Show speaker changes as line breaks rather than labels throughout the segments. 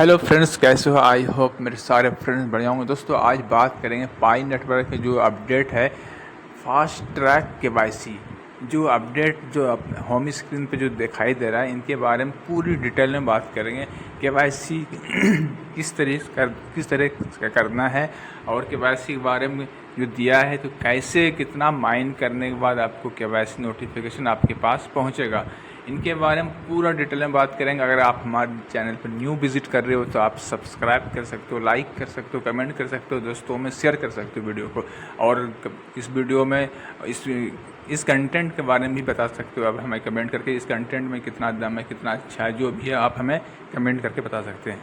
Hello friends, कैसे हो? I hope मेरे सारे फ्रेंड्स बढ़िया होंगे। दोस्तों, आज बात करेंगे पाई नेटवर्क के जो अपडेट है फास्ट ट्रैक केवाईसी। जो अपडेट जो होम स्क्रीन पे जो दिखाई दे रहा है, इनके बारे में पूरी डिटेल में बात करेंगे। केवाईसी किस तरह का करना है, और केवाईसी के बारे में जो दिया है तो कैसे कितना माइन करने के बाद आपको केवाईसी नोटिफिकेशन आपके पास पहुंचेगा, इनके बारे में पूरा डिटेल में बात करेंगे। अगर आप हमारे चैनल पर न्यू विजिट कर रहे हो तो आप सब्सक्राइब कर सकते हो, लाइक कर सकते हो, कमेंट कर सकते हो, दोस्तों में शेयर कर सकते हो वीडियो को। और इस वीडियो में इस कंटेंट के बारे में भी बता सकते हो आप हमें कमेंट करके। इस कंटेंट में कितना दम है, कितना अच्छा है, जो भी है आप हमें कमेंट करके बता सकते हैं।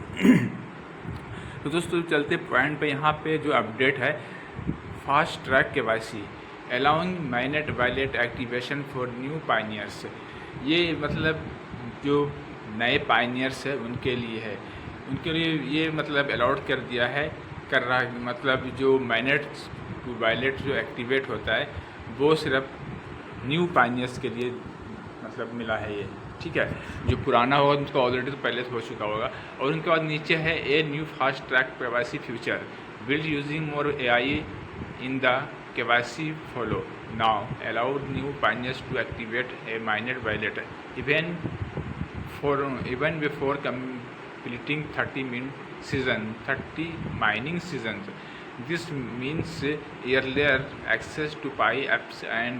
तो दोस्तों, चलते पॉइंट पे। यहाँ पे जो अपडेट है fast track KYC allowing mainnet wallet activation for new pioneers. ये मतलब जो नए पायनियर्स है उनके लिए है, उनके लिए ये मतलब अलाउड कर दिया है, कर रहा है। मतलब जो माइनेट वैलेट जो एक्टिवेट होता है वो सिर्फ न्यू पायनियर्स के लिए मतलब मिला है ये, ठीक है। जो पुराना होगा उसका ऑलरेडी तो पहले से हो चुका होगा। और उनके बाद नीचे है a new fast track KYC future build using more AI in the KYC follow now allowed new pioneers to activate a minor wallet even before completing 30 mining seasons. This means earlier access to Pi apps and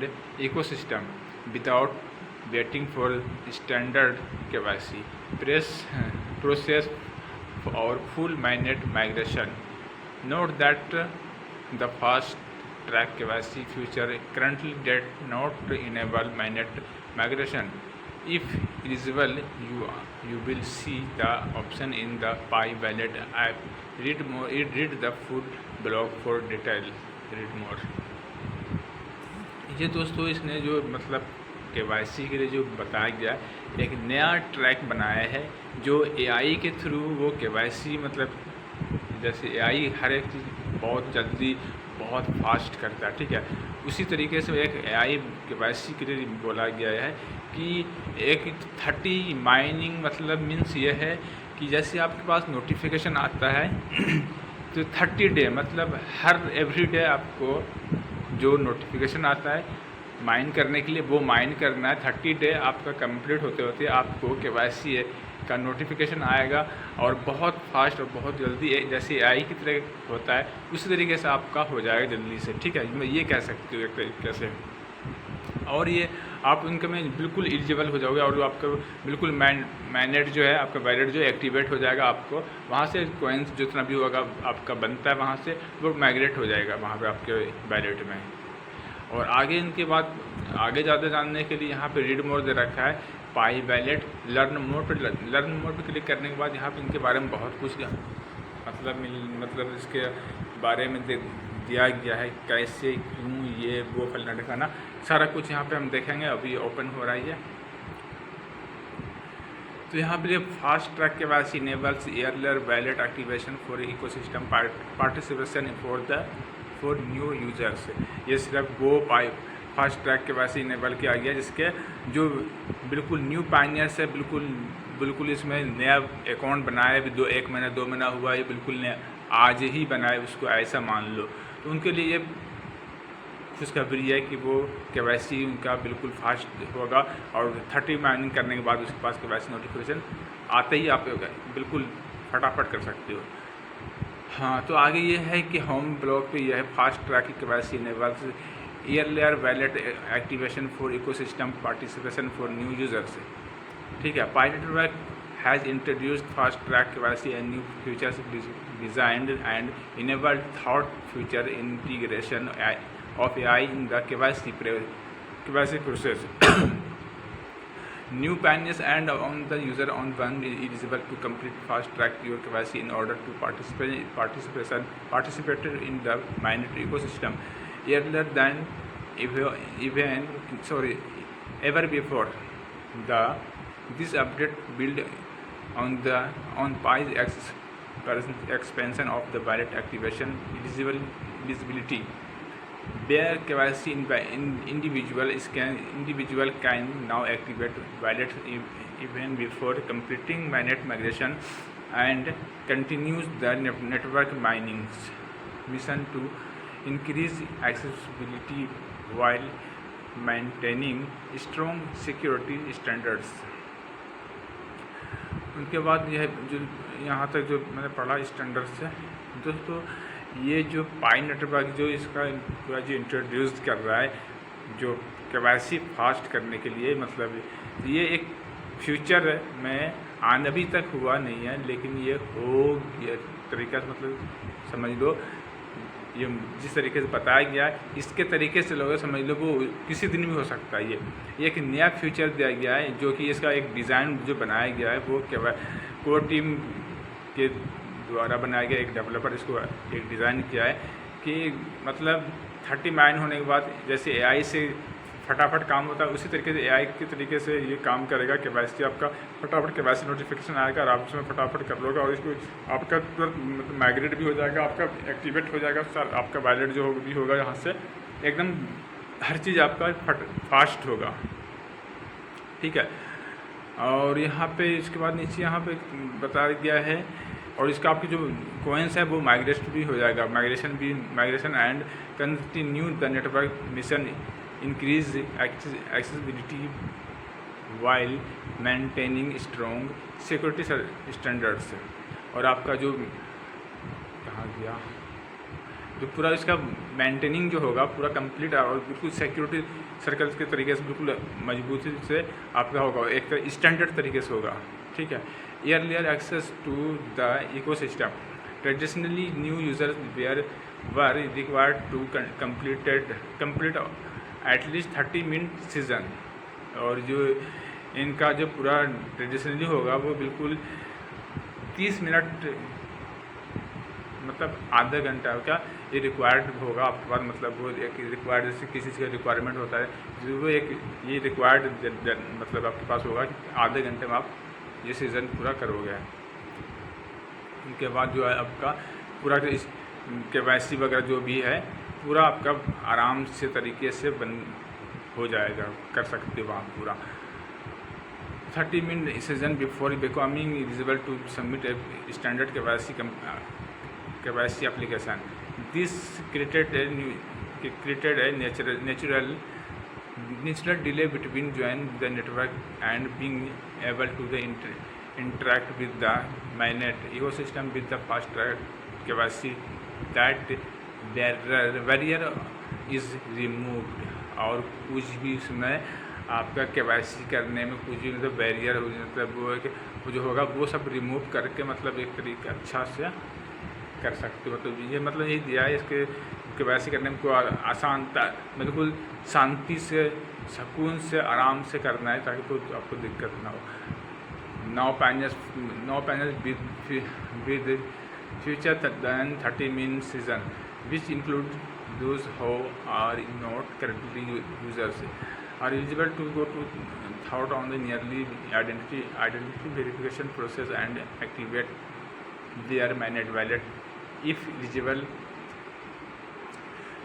ecosystem without waiting for standard KYC process or full mainnet migration. Note that the fast track KYC feature currently does not enable mainnet migration. If eligible, you will see the option in the Pi Wallet app. Read the full blog for detail. Read more. ये दोस्तों, इसने जो मतलब KYC के लिए जो बताया गया, एक नया ट्रैक बनाया है जो AI के थ्रू वो केवाईसी मतलब जैसे AI हर एक चीज़ बहुत जल्दी बहुत फास्ट करता है, ठीक है। उसी तरीके से एक AI केवाईसी के लिए बोला गया है कि एक 30 माइनिंग मतलब मीन्स ये है कि जैसे आपके पास नोटिफिकेशन आता है तो 30 डे मतलब हर एवरी डे आपको जो नोटिफिकेशन आता है माइन करने के लिए वो माइन करना है। 30 डे आपका कंप्लीट होते होते आपको केवाईसी का नोटिफिकेशन आएगा, और बहुत फास्ट और बहुत जल्दी जैसे AI की तरह होता है उसी तरीके से आपका हो जाएगा जल्दी से, ठीक है। मैं ये कह सकती हूँ एक तरीके से। और ये आप उनके में बिल्कुल एलिजिबल हो जाओगे, और आपका बिल्कुल मैनेट जो है आपका वैलेट जो एक्टिवेट हो जाएगा। आपको वहाँ से कॉइन्स जितना भी होगा आपका बनता है वहाँ से वो माइग्रेट हो जाएगा वहाँ पे आपके वैलेट में। और आगे इनके बाद आगे ज़्यादा जानने के लिए यहाँ पे रीड मोर दे रखा है, पाई वैलेट लर्न मोर पे क्लिक करने के बाद यहाँ पे इनके बारे में बहुत कुछ मतलब इसके बारे में दिया गया है, कैसे क्यों ये वो फलना ढकाना सारा कुछ यहाँ पे हम देखेंगे। अभी ओपन हो रही है तो यहाँ पे fast track KYC enables earlier wallet activation for ecosystem participation for new users. ये सिर्फ वो फास्ट ट्रैक केवाईसी इनेबल किया गया जिसके जो बिल्कुल न्यू पायनियर्स है, बिल्कुल इसमें नया अकाउंट बनाए, 1 महीना 2 महीना हुआ, ये बिल्कुल नया आज ही बनाए उसको ऐसा मान लो, तो उनके लिए ये खुशखबरी है कि वो केवाईसी उनका बिल्कुल फास्ट होगा। और 30 माइनिंग करने के बाद उसके पास केवाईसी नोटिफिकेशन आते ही आप बिल्कुल फटाफट कर सकते हो। हाँ, तो आगे ये है कि होम ब्लॉग पे यह है fast track KYC enables earlier wallet activation for ecosystem participation for new users, ठीक है। Pi network has introduced fast track KYC and new features designed and enabled thought future integration of AI in the KYC process. New pioneers and on the user on one is eligible to complete fast track your KYC in order to participate in the mainnet ecosystem earlier than ever before. This update build on Pi's expansion of the wallet activation eligibility, where KYC individual can now activate wallet even before completing mainnet migration. and continues the network mining mission to increase accessibility while maintaining strong security standards। उनके बाद यह जो यहाँ तक जो मैंने पढ़ा standards है दोस्तों, ये जो पाई नेटवर्क जो इसका पूरा जो इंट्रोड्यूस कर रहा है जो केवाईसी फास्ट करने के लिए, मतलब ये एक फ्यूचर में आने अभी तक हुआ नहीं है, लेकिन ये हो ये तरीका से मतलब समझ लो, ये जिस तरीके से बताया गया है इसके तरीके से लोग समझ लो वो किसी दिन भी हो सकता है। ये एक नया फ्यूचर दिया गया है जो कि इसका एक डिज़ाइन जो बनाया गया है वो कोर टीम के द्वारा बनाया गया, एक डेवलपर इसको एक डिज़ाइन किया है कि मतलब 30 माइन होने के बाद जैसे एआई से फटाफट काम होता है उसी तरीके से एआई के तरीके से ये काम करेगा। केवाईसी आपका फटाफट केवाईसी नोटिफिकेशन आएगा और आप उसमें फटाफट कर लोगे और इसको आपका तुरंत माइग्रेट भी हो जाएगा, आपका एक्टिवेट हो जाएगा, आपका वैलेट जो भी होगा यहाँ से एकदम हर चीज़ आपका फास्ट होगा, ठीक है। और यहाँ पे इसके बाद नीचे यहाँ पे बताया गया है और इसका आपकी जो कोइंस है वो माइग्रेट भी हो जाएगा, migration and continue the network mission increase accessibility while maintaining strong security standards. और आपका जो कहाँ गया जो पूरा इसका मेंटेनिंग जो होगा पूरा कंप्लीट और बिल्कुल सिक्योरिटी सर्कल्स के तरीके से बिल्कुल मजबूती से आपका होगा, एक स्टैंडर्ड तरीके से होगा, ठीक है। earlier access to the ecosystem, traditionally new users were required to complete at least 30-minute season। और जो इनका जो पूरा ट्रेडिशनली होगा वो बिल्कुल 30 मिनट मतलब आधा घंटा का ये रिक्वायर्ड होगा आपके पास, मतलब वो एक रिक्वायर्ड जैसे किसी चीज़ का रिक्वायरमेंट होता है जो वो एक ये रिक्वायर्ड मतलब आपके पास होगा कि आधे घंटे में आप ये सीज़न पूरा करोगे। उनके बाद जो है आपका पूरा केवाईसी वगैरह जो भी है पूरा आपका आराम से तरीके से हो जाएगा, कर सकते हो आप पूरा 30 minute season before becoming eligible to submit a standard KYC application. This created a natural delay between joining the network and being able to interact with the mainnet ecosystem with the fast track KYC। that barrier is removed। और कुछ भी इसमें आपका KYC करने में कुछ भी मतलब बैरियर हो मतलब वो जो होगा वो सब रिमूव करके मतलब एक तरीका अच्छा से कर सकते हो। तो ये मतलब यही दिया है इसके KYC करने में कोई आसानता बिल्कुल शांति से सुकून से आराम से करना है ताकि कोई आपको दिक्कत ना हो। No panels with future than 30-minute season which include those who are not currently users are eligible to go to thought on the nearly identity verification process and activate their mainnet wallet if eligible।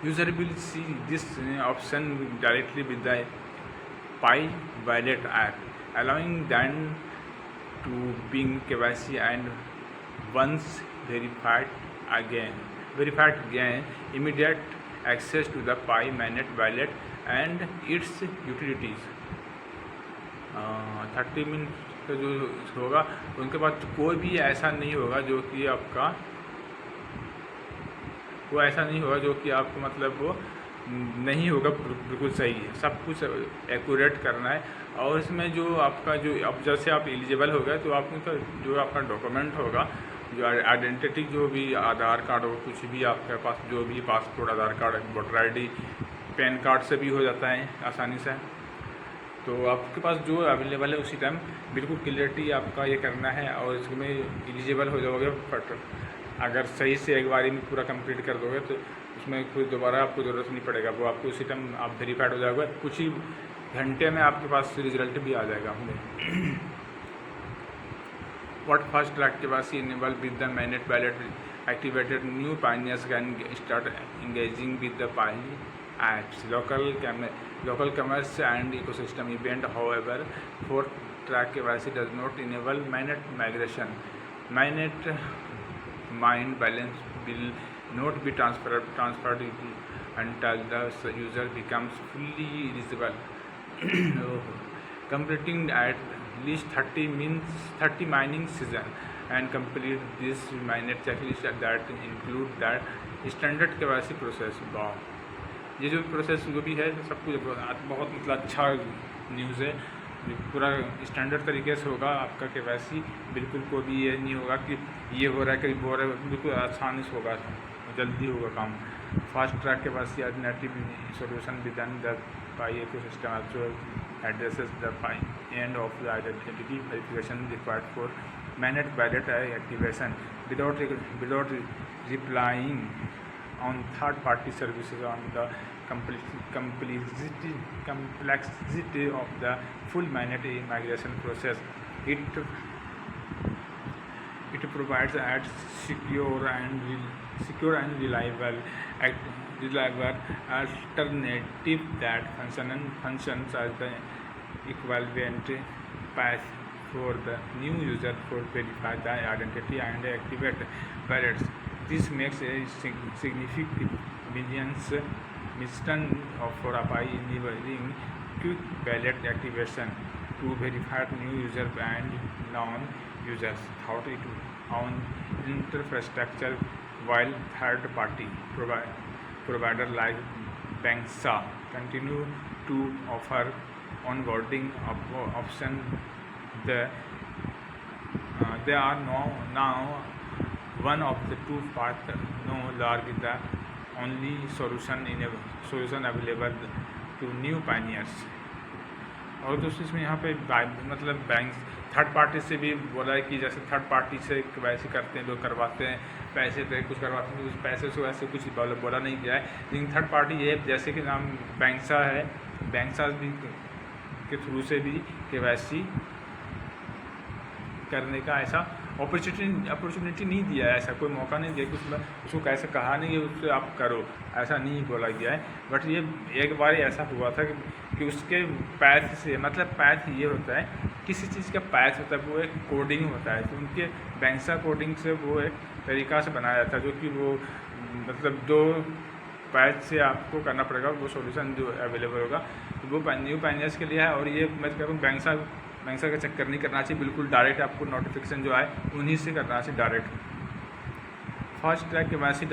User will see this option directly with the Pi Wallet app, allowing them to ping KYC and once verified again immediate access to the Pi mainnet wallet and its utilities। 30 minute का जो होगा उनके पास कोई भी ऐसा नहीं होगा जो कि आपका कोई ऐसा नहीं होगा जो कि आपको मतलब वो नहीं होगा, बिल्कुल सही है, सब कुछ एक्यूरेट करना है। और इसमें जो आपका जो अब जैसे आप एलिजिबल हो गए तो आपका जो आपका डॉक्यूमेंट होगा जो आइडेंटिटी जो भी आधार कार्ड हो कुछ भी आपके पास जो भी passport Aadhaar card voter ID PAN card से भी हो जाता है आसानी से। तो आपके पास जो अवेलेबल है उसी टाइम बिल्कुल क्लियरिटी आपका ये करना है और इसमें एलिजिबल हो जाओगे। बट अगर सही से एक बारी में पूरा कंप्लीट कर दोगे तो उसमें कोई दोबारा आपको ज़रूरत नहीं पड़ेगा, वो आपको उसी टाइम आप वेरीफाइड हो जाओगे, कुछ ही घंटे में आपके पास रिजल्ट भी आ जाएगा। What fast track KYC enabled with the mainnet wallet activated, new pioneers can start engaging with the Pi apps, local commerce and ecosystem event। However, for track KYC does not enable mainnet migration mainnet mind balance will not be transferred until the user becomes fully eligible. Completing at least 30 mining season and complete this mainnet checklist that include that standard KYC process. वाह, ये जो process जो भी है सब कुछ बहुत मतलब अच्छा न्यूज़ है। पूरा स्टैंडर्ड तरीके से होगा आपका KYC, बिल्कुल कोई भी ये नहीं होगा कि ये हो रहा है कहीं वो रहा है, बिल्कुल आसानी से होगा, जल्दी होगा काम। Fast track KYC alternative solution without the pi ecosystem also addresses the end of the identity verification required for managed wallet activation without relying on third-party services on the complexity of the full managed migration process. It provides a secure and reliable alternative that functions as the equivalent path for the new user to verify the identity and activate wallets. This makes a significant mission for API enabling quick wallet activation to verify new users and non-users without its own infrastructure, while third-party provider like Banksa continue to offer onboarding option. They are now one of the two paths no longer the only solution available to new pioneers. और दोस्तों इसमें यहाँ पे मतलब bank third party से भी बोला है कि जैसे थर्ड पार्टी से वैसे करते हैं, लोग करवाते हैं, पैसे दे कुछ करवाते हैं, उस पैसे से वैसे कुछ बोला नहीं गया है। लेकिन थर्ड पार्टी ये जैसे कि नाम बैंकसा है, बैंकसा भी के थ्रू से भी KYC करने का ऐसा अपॉर्चुनिटी नहीं दिया है, ऐसा कोई मौका नहीं दिया कि उसको कैसे कहा नहीं है उससे आप करो, ऐसा नहीं बोला गया है। बट ये एक बार ऐसा हुआ था कि उसके पैथ से, मतलब पैथ ये होता है किसी चीज़ का पैथ होता है, वो एक कोडिंग होता है, तो उनके बैंकसा कोडिंग से वो एक तरीका से बनाया जाता है जो कि वो मतलब दो पैथ से आपको करना पड़ेगा, वो सोल्यूशन जो अवेलेबल होगा तो वो न्यू पाइनियर्स के लिए है। और ये मैं कहूँ बैंकसा का चक्कर नहीं करना चाहिए, बिल्कुल डायरेक्ट आपको नोटिफिकेशन जो है उन्हीं से करना चाहिए direct. Fast track KYC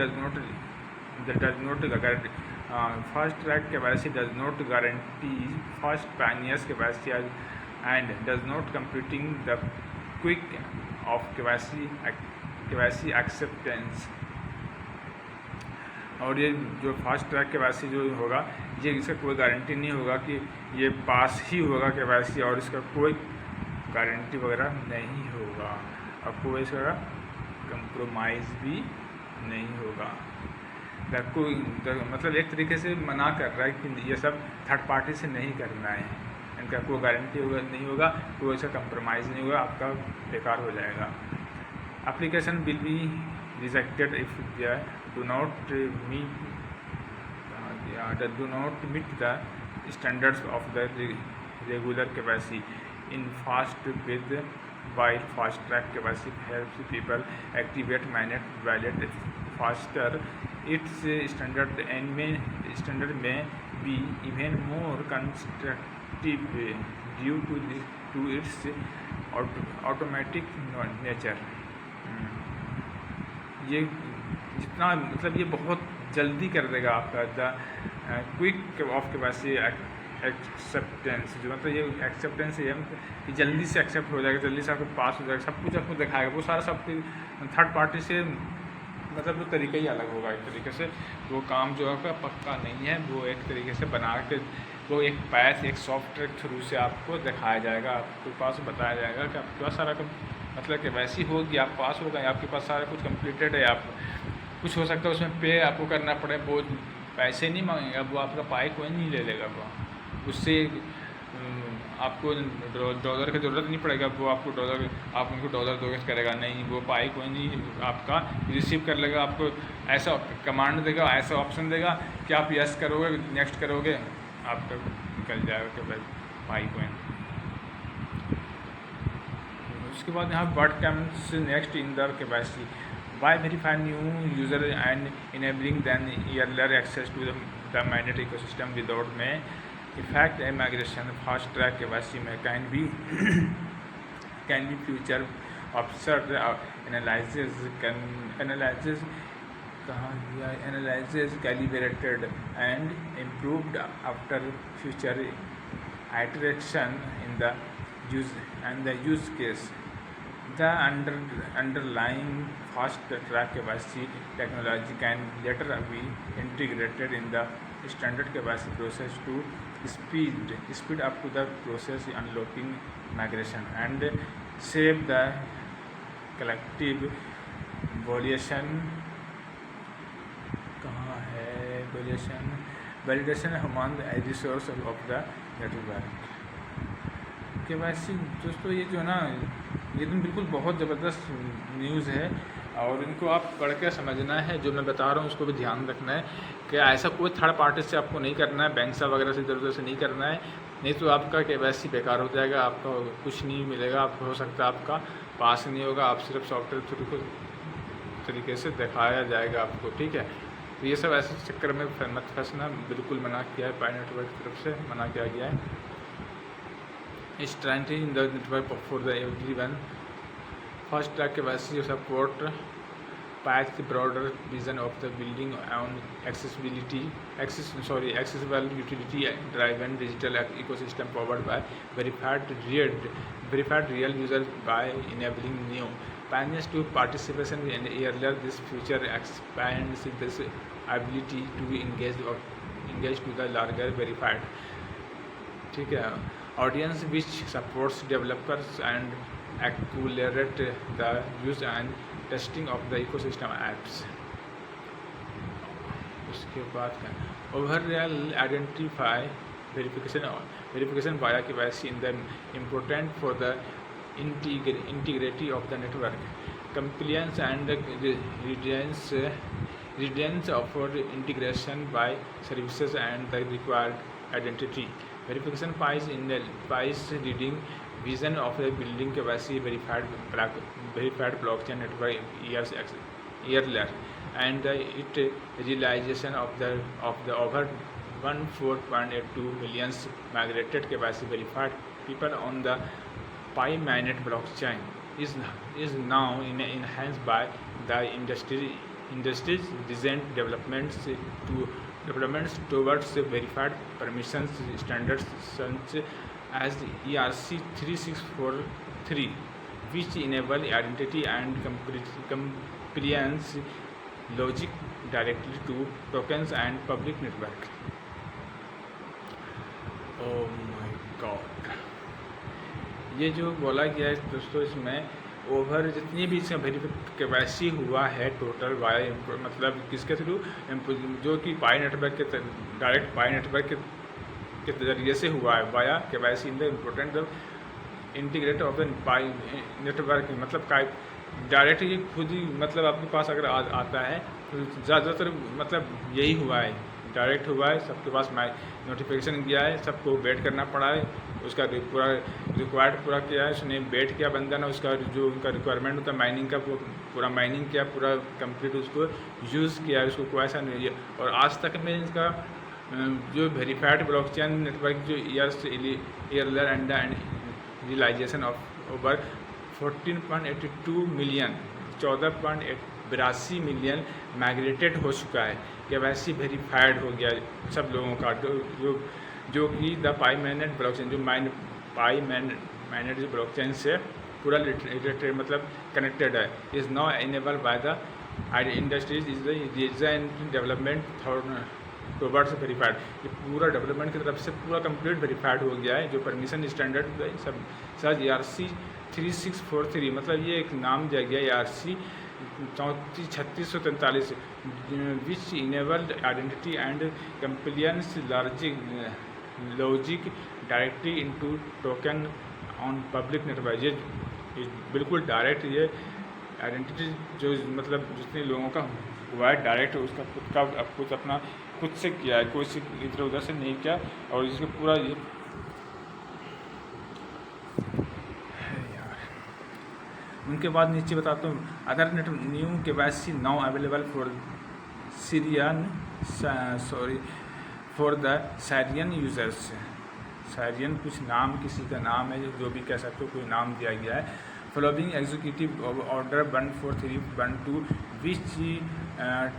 does not guarantee fast Pioneers KYC and does not computing the quick of KYC acceptance. और ये जो फास्ट ट्रैक KYC जो होगा ये इसका कोई गारंटी नहीं होगा कि ये पास ही होगा KYC, और इसका कोई गारंटी वगैरह नहीं होगा और कोई इसका कंप्रोमाइज़ भी नहीं होगा। मतलब एक तरीके से मना कर रहा है कि ये सब थर्ड पार्टी से नहीं करना है, इनका कोई गारंटी होगा नहीं होगा, कोई ऐसा कंप्रोमाइज़ नहीं होगा, आपका बेकार हो जाएगा। Application will be rejected if they do not meet the standards of the regular KYC in fast with, while fast track KYC helps people activate managed wallet faster. Its standard may be even more constructive due to its automatic nature. ये जितना मतलब ये बहुत जल्दी कर देगा आपका the quick of KYC acceptance, जो मतलब ये एक्सेप्टेंस है कि जल्दी से एक्सेप्ट हो जाएगा, जल्दी से आपको पास हो जाएगा, सब कुछ आपको दिखाएगा। वो सारा सब थर्ड पार्टी से मतलब वो तरीका ही अलग होगा, एक तरीके से वो काम जो आपका पक्का नहीं है, वो एक तरीके से बना के वो एक पैथ एक सॉफ्टवेयर थ्रू से आपको दिखाया जाएगा, आपके पास बताया जाएगा कि आपके पास सारा मतलब KYC होगी, आप पास हो गए, आपके पास सारा कुछ कंप्लीटेड है। आप कुछ हो सकता है उसमें पे आपको करना पड़े, वो पैसे नहीं मांगेगा, वो आपका पाई कोई नहीं ले लेगा, वो उससे आपको डॉलर की ज़रूरत नहीं पड़ेगा, वो आपको डॉलर आप उनको डॉलर दोगे करेगा नहीं, वो पाई कोई नहीं आपका रिसीव कर लेगा। आपको ऐसा कमांड देगा, ऐसा ऑप्शन देगा कि आप यस करोगे, नेक्स्ट करोगे, आपका निकल जाएगा कि भाई पाई कोई। उसके बाद यहाँ what comes next in the KYC by verifying new user and enabling them earlier access to the mainnet ecosystem without may affect a migration. Fast track KYC में can be future observed analysis calibrated and improved after future iteration in the use case. The underlying fast track KYC technology can later be integrated in the standard KYC process to speed up to the process, unlocking migration and save the collective validation among the resource of the network. KYC दोस्तों ये जो है ना, ये तो बिल्कुल बहुत ज़बरदस्त न्यूज़ है और इनको आप पढ़ के समझना है। जो मैं बता रहा हूँ उसको भी ध्यान रखना है कि ऐसा कोई थर्ड पार्टी से आपको नहीं करना है, बैंक वगैरह से इधर उधर से नहीं करना है, नहीं तो आपका KYC बेकार हो जाएगा, आपका कुछ नहीं मिलेगा, आपको हो सकता है आपका पास नहीं होगा, आप सिर्फ सॉफ्टवेयर थ्रू तरीके से दिखाया जाएगा आपको, ठीक है। तो ये सब ऐसे चक्कर में मत फंसना, बिल्कुल मना किया है, पाई नेटवर्क की तरफ से मना किया गया है। Strengthening the network for the everyone. Fast track KYC support path broader vision of the building on accessible utility driven digital ecosystem powered by verified real users by enabling new pioneers to participation in earlier. This feature expands this ability to engage to the larger verified, ठीक है, audience which supports developers and accelerate the use and testing of the ecosystem apps. उसके बाद overall identify verification via KYC in the important for the integrity of the network, compliance and readiness of integration by services and the required identity. Verification pies reading vision of the building KYC verified blockchain network years earlier, and it realization of the over 14.82 million migrated KYC verified people on the Pi mainnet blockchain is now enhanced by the industry's recent developments towards verified permissions standards such as ERC 3643, which enable identity and compliance logic directly to tokens and public network. Oh my God, ये जो बोला गया है दोस्तों, इसमें over जितनी भी इसका KYC हुआ है टोटल वाया, मतलब किसके थ्रू, जो कि पाई नेटवर्क के डायरेक्ट पाई नेटवर्क के जरिए से हुआ है via KYC in the important integrate of the pi network, मतलब डायरेक्ट ये खुद ही, मतलब आपके पास अगर आता है तो ज़्यादातर मतलब यही हुआ है, डायरेक्ट हुआ है, सबके पास नोटिफिकेशन गया है, सबको वेट करना पड़ा है, उसका पूरा रिक्वायर्ड पूरा किया है, उसने वेट किया बंदा ने, उसका जो उनका रिक्वायरमेंट होता है माइनिंग का पूरा माइनिंग किया, पूरा कंप्लीट उसको यूज़ किया, उसको कोई ऐसा नहीं है। और आज तक में इसका जो वेरीफाइड ब्लॉकचेन नेटवर्क जो earlier and realization of over 14.82 million 14.82 million migrated हो चुका है, KYC वेरीफाइड हो गया सब लोगों का, जो कि द पाई mainnet ब्लॉकचेन जो पाई mainnet जो ब्लॉकचेन से पूरा रिलेटेड मतलब कनेक्टेड है, is now enable by the industries is the design development towards verified. ये पूरा डेवलपमेंट की तरफ से पूरा कंप्लीट वेरीफाइड हो गया है, जो परमिशन स्टैंडर्ड सब सर ERC 3643, मतलब ये एक नाम दिया गया ERC 3643 which enabled identity and compliance logic directly into token on public network. ये बिल्कुल डायरेक्ट ये आइडेंटिटी जो मतलब जितने लोगों का हुआ है डायरेक्ट उसका खुद का कुछ अपना खुद से किया है, कोई इधर उधर से नहीं किया, और इसको पूरा ये उनके बाद नीचे बताता हूँ other net new KYC now available for Syrian for the Syrian users. Syrian कुछ नाम किसी का नाम है, जो भी कह सकते हो, कोई नाम दिया गया है। Following executive order 14312 which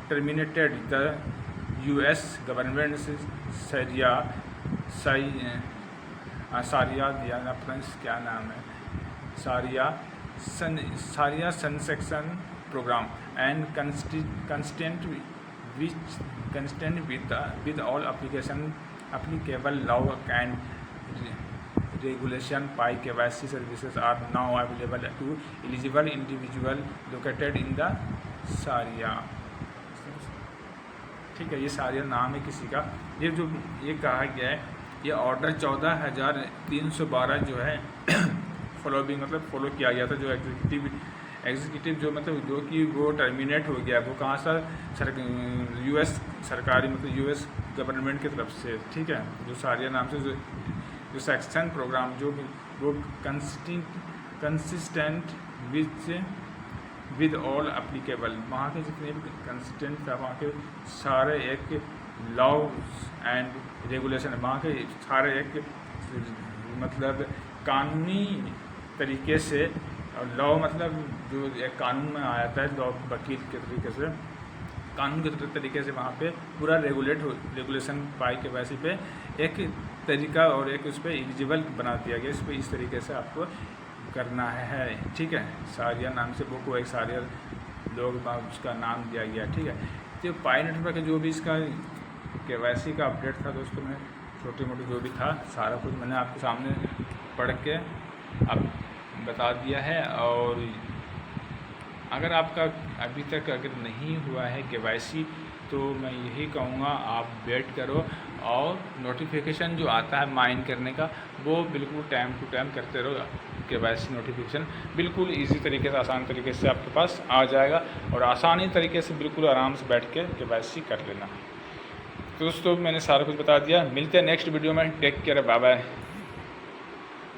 terminated the US government Syria दिया फ्रेंड्स, क्या नाम है, Syria sanctions program and constant with all applicable law and regulation by KYC services are now available to eligible individual located in the सारिया। ठीक है, ये सारिया नाम है किसी का। ये जो ये कहा गया है, ये ऑर्डर 14,312 जो है फॉलोइंग मतलब फॉलो किया गया था, जो एग्जीक्यूटिव जो मतलब जो कि वो टर्मिनेट हो गया, वो कहाँ से US सरकारी मतलब US गवर्नमेंट की तरफ से। ठीक है, जो सारिया नाम से जो सेक्शन प्रोग्राम जो वो कंसिस्टेंट विद ऑल एप्लीकेबल, वहाँ के जितने भी कंसिस्टेंट था, वहाँ के सारे एक लॉ एंड रेगुलेशन, वहाँ के सारे एक मतलब कानूनी तरीके से, और लॉ मतलब जो एक कानून में आ जाता है, लॉ वकील के तरीके से, कानून के तरीके से वहाँ पे पूरा रेगुलेशन पाई KYC पे एक तरीका और एक उस पर एलिजिबल बना दिया गया। इस पर इस तरीके से आपको करना है। ठीक है, सारिया नाम से वो एक सारिया लोग उसका नाम दिया गया। ठीक है, तो पाई नेटवर्क जो भी इसका KYC का अपडेट था दोस्तों, मैं छोटी मोटी जो भी था सारा कुछ मैंने आपके सामने पढ़ के अब बता दिया है। और अगर आपका अभी तक अगर नहीं हुआ है KYC, तो मैं यही कहूँगा आप वेट करो, और नोटिफिकेशन जो आता है माइन करने का, वो बिल्कुल टाइम टू टाइम करते रहो। KYC नोटिफिकेशन बिल्कुल इजी तरीके से, आसान तरीके से आपके पास आ जाएगा, और आसानी तरीके से बिल्कुल आराम से बैठ के KYC कर लेना। तो दोस्तों मैंने सारा कुछ बता दिया। मिलते हैं नेक्स्ट वीडियो में। Take care, bye bye.